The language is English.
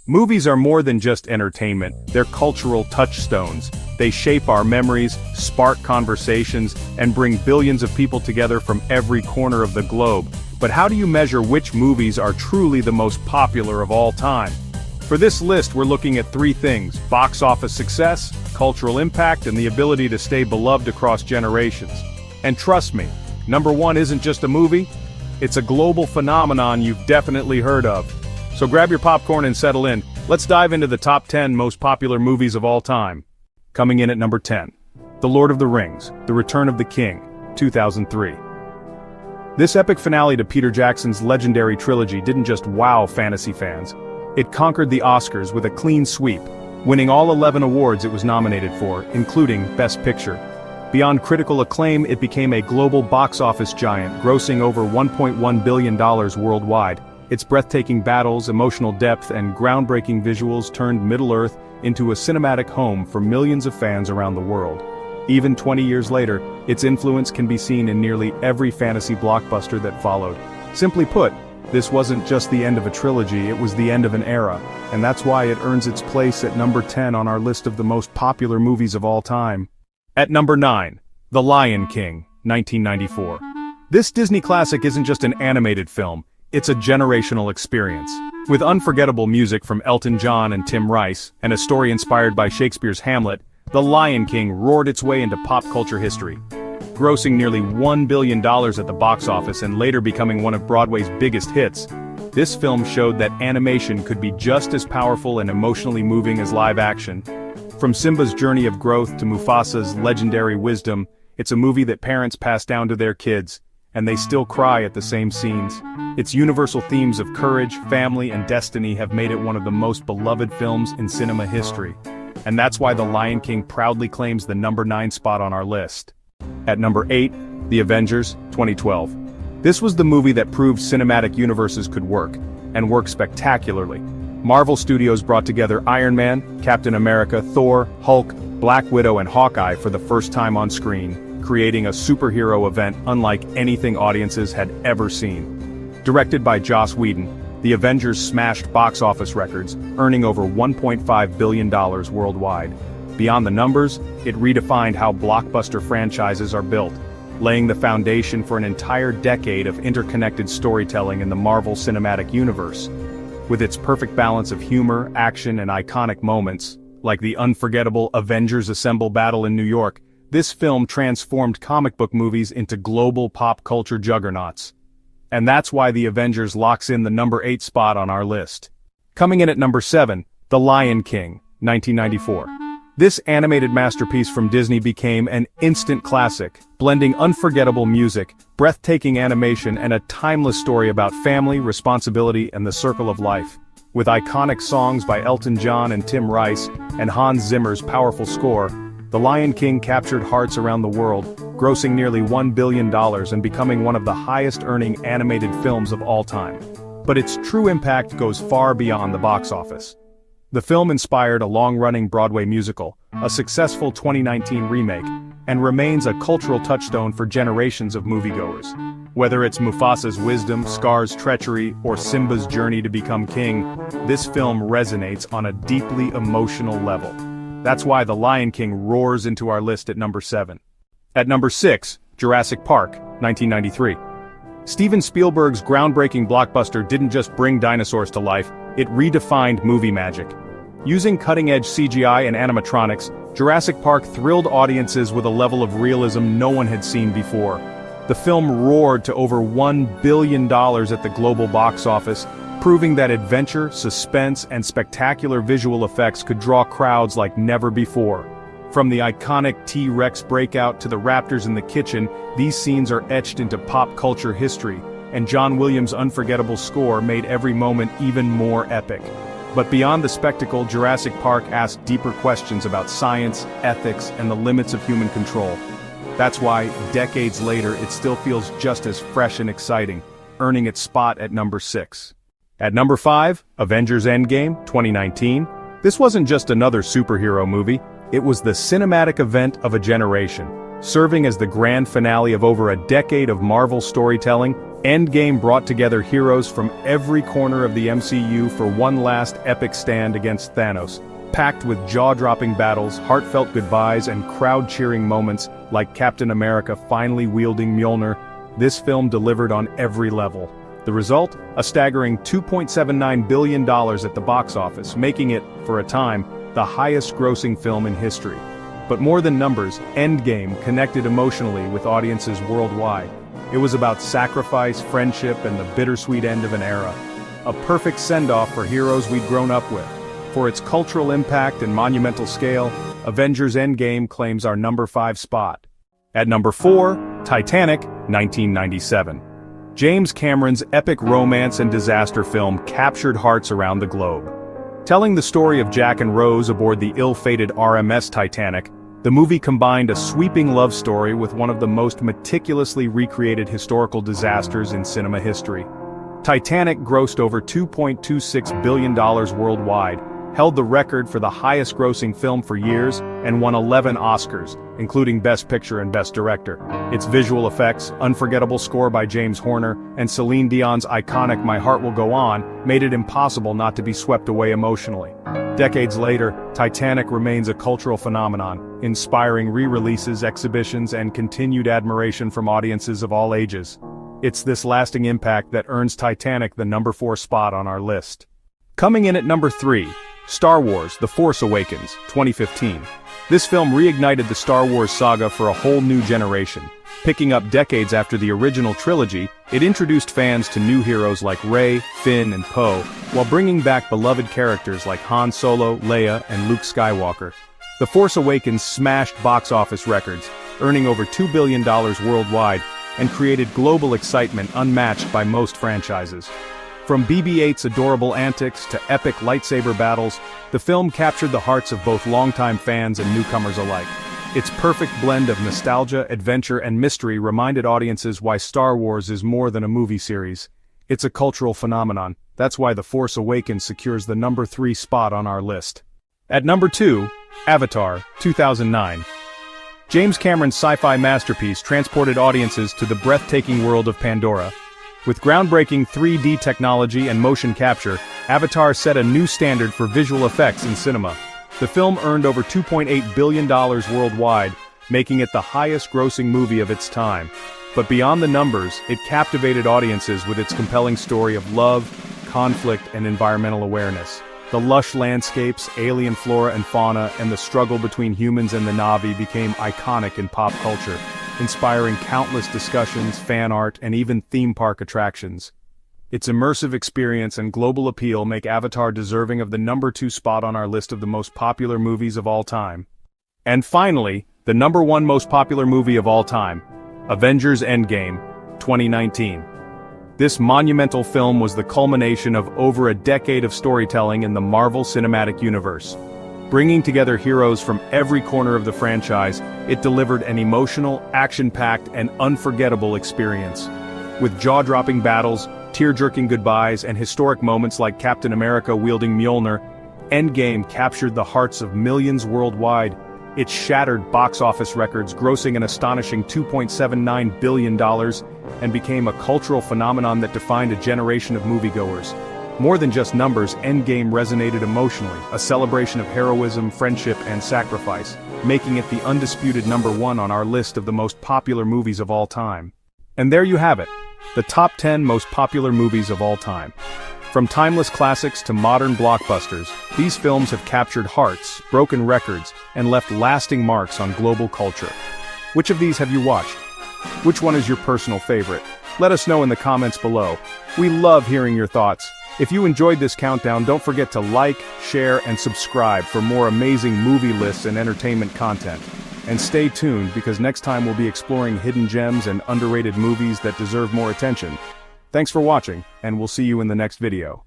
Movies are more than just entertainment, they're cultural touchstones. They shape our memories, spark conversations, and bring billions of people together from every corner of the globe. But how do you measure which movies are truly the most popular of all time? For this list, we're looking at three things: box office success, cultural impact, and the ability to stay beloved across generations. And trust me, number one isn't just a movie, it's a global phenomenon you've definitely heard of. So grab your popcorn and settle in. Let's dive into the top 10 most popular movies of all time. Coming in at number 10, The Lord of the Rings, The Return of the King, 2003. This epic finale to Peter Jackson's legendary trilogy didn't just wow fantasy fans. It conquered the Oscars with a clean sweep, winning all 11 awards it was nominated for, including Best Picture. Beyond critical acclaim, it became a global box office giant, grossing over $1.1 billion worldwide. Its breathtaking battles, emotional depth, and groundbreaking visuals turned Middle-earth into a cinematic home for millions of fans around the world. Even 20 years later, its influence can be seen in nearly every fantasy blockbuster that followed. Simply put, this wasn't just the end of a trilogy, it was the end of an era, and that's why it earns its place at number 10 on our list of the most popular movies of all time. At number 9, The Lion King, 1994. This Disney classic isn't just an animated film, it's a generational experience. With unforgettable music from Elton John and Tim Rice, and a story inspired by Shakespeare's Hamlet, The Lion King roared its way into pop culture history. Grossing nearly $1 billion at the box office and later becoming one of Broadway's biggest hits, this film showed that animation could be just as powerful and emotionally moving as live action. From Simba's journey of growth to Mufasa's legendary wisdom, it's a movie that parents pass down to their kids, and they still cry at the same scenes. Its universal themes of courage, family, and destiny have made it one of the most beloved films in cinema history. And that's why The Lion King proudly claims the number 9 spot on our list. At number 8, The Avengers, 2012. This was the movie that proved cinematic universes could work, and work spectacularly. Marvel Studios brought together Iron Man, Captain America, Thor, Hulk, Black Widow, and Hawkeye for the first time on screen, creating a superhero event unlike anything audiences had ever seen. Directed by Joss Whedon, The Avengers smashed box office records, earning over $1.5 billion worldwide. Beyond the numbers, it redefined how blockbuster franchises are built, laying the foundation for an entire decade of interconnected storytelling in the Marvel Cinematic Universe. With its perfect balance of humor, action, and iconic moments, like the unforgettable Avengers Assemble battle in New York, this film transformed comic book movies into global pop culture juggernauts. And that's why The Avengers locks in the number 8 spot on our list. Coming in at number 7, The Lion King, 1994. This animated masterpiece from Disney became an instant classic, blending unforgettable music, breathtaking animation, and a timeless story about family, responsibility, and the circle of life. With iconic songs by Elton John and Tim Rice, and Hans Zimmer's powerful score, The Lion King captured hearts around the world, grossing nearly $1 billion and becoming one of the highest-earning animated films of all time. But its true impact goes far beyond the box office. The film inspired a long-running Broadway musical, a successful 2019 remake, and remains a cultural touchstone for generations of moviegoers. Whether it's Mufasa's wisdom, Scar's treachery, or Simba's journey to become king, this film resonates on a deeply emotional level. That's why The Lion King roars into our list at number 7. At number 6, Jurassic Park, 1993. Steven Spielberg's groundbreaking blockbuster didn't just bring dinosaurs to life, it redefined movie magic. Using cutting-edge CGI and animatronics, Jurassic Park thrilled audiences with a level of realism no one had seen before. The film roared to over $1 billion at the global box office, proving that adventure, suspense, and spectacular visual effects could draw crowds like never before. From the iconic T-Rex breakout to the raptors in the kitchen, these scenes are etched into pop culture history, and John Williams' unforgettable score made every moment even more epic. But beyond the spectacle, Jurassic Park asked deeper questions about science, ethics, and the limits of human control. That's why, decades later, it still feels just as fresh and exciting, earning its spot at number 6. At number 5, Avengers Endgame, 2019. This wasn't just another superhero movie, it was the cinematic event of a generation. Serving as the grand finale of over a decade of Marvel storytelling, Endgame brought together heroes from every corner of the MCU for one last epic stand against Thanos, packed with jaw-dropping battles, heartfelt goodbyes, and crowd-cheering moments like Captain America finally wielding Mjolnir. This film delivered on every level. The result? A staggering $2.79 billion at the box office, making it, for a time, the highest-grossing film in history. But more than numbers, Endgame connected emotionally with audiences worldwide. It was about sacrifice, friendship, and the bittersweet end of an era. A perfect send-off for heroes we'd grown up with. For its cultural impact and monumental scale, Avengers Endgame claims our number 5 spot. At number 4, Titanic, 1997. James Cameron's epic romance and disaster film captured hearts around the globe. Telling the story of Jack and Rose aboard the ill-fated RMS Titanic, the movie combined a sweeping love story with one of the most meticulously recreated historical disasters in cinema history. Titanic grossed over $2.26 billion worldwide, held the record for the highest-grossing film for years, and won 11 Oscars, including Best Picture and Best Director. Its visual effects, unforgettable score by James Horner, and Celine Dion's iconic My Heart Will Go On made it impossible not to be swept away emotionally. Decades later, Titanic remains a cultural phenomenon, inspiring re-releases, exhibitions, and continued admiration from audiences of all ages. It's this lasting impact that earns Titanic the number 4 spot on our list. Coming in at number 3, Star Wars: The Force Awakens, 2015. This film reignited the Star Wars saga for a whole new generation. Picking up decades after the original trilogy, it introduced fans to new heroes like Rey, Finn, and Poe, while bringing back beloved characters like Han Solo, Leia, and Luke Skywalker. The Force Awakens smashed box office records, earning over $2 billion worldwide, and created global excitement unmatched by most franchises. From BB-8's adorable antics to epic lightsaber battles, the film captured the hearts of both longtime fans and newcomers alike. Its perfect blend of nostalgia, adventure, and mystery reminded audiences why Star Wars is more than a movie series. It's a cultural phenomenon. That's why The Force Awakens secures the number 3 spot on our list. At number 2, Avatar, 2009. James Cameron's sci-fi masterpiece transported audiences to the breathtaking world of Pandora. With groundbreaking 3D technology and motion capture, Avatar set a new standard for visual effects in cinema. The film earned over $2.8 billion worldwide, making it the highest-grossing movie of its time. But beyond the numbers, it captivated audiences with its compelling story of love, conflict, and environmental awareness. The lush landscapes, alien flora and fauna, and the struggle between humans and the Na'vi became iconic in pop culture, inspiring countless discussions, fan art, and even theme park attractions. Its immersive experience and global appeal make Avatar deserving of the number 2 spot on our list of the most popular movies of all time. And finally, the number 1 most popular movie of all time, Avengers Endgame, 2019. This monumental film was the culmination of over a decade of storytelling in the Marvel Cinematic Universe. Bringing together heroes from every corner of the franchise, it delivered an emotional, action-packed, and unforgettable experience. With jaw-dropping battles, tear-jerking goodbyes, and historic moments like Captain America wielding Mjolnir, Endgame captured the hearts of millions worldwide. It shattered box office records, grossing an astonishing $2.79 billion, and became a cultural phenomenon that defined a generation of moviegoers. More than just numbers, Endgame resonated emotionally, a celebration of heroism, friendship, and sacrifice, making it the undisputed number 1 on our list of the most popular movies of all time. And there you have it, the top 10 most popular movies of all time. From timeless classics to modern blockbusters, these films have captured hearts, broken records, and left lasting marks on global culture. Which of these have you watched? Which one is your personal favorite? Let us know in the comments below. We love hearing your thoughts. If you enjoyed this countdown, don't forget to like, share, and subscribe for more amazing movie lists and entertainment content. And stay tuned because next time we'll be exploring hidden gems and underrated movies that deserve more attention. Thanks for watching, and we'll see you in the next video.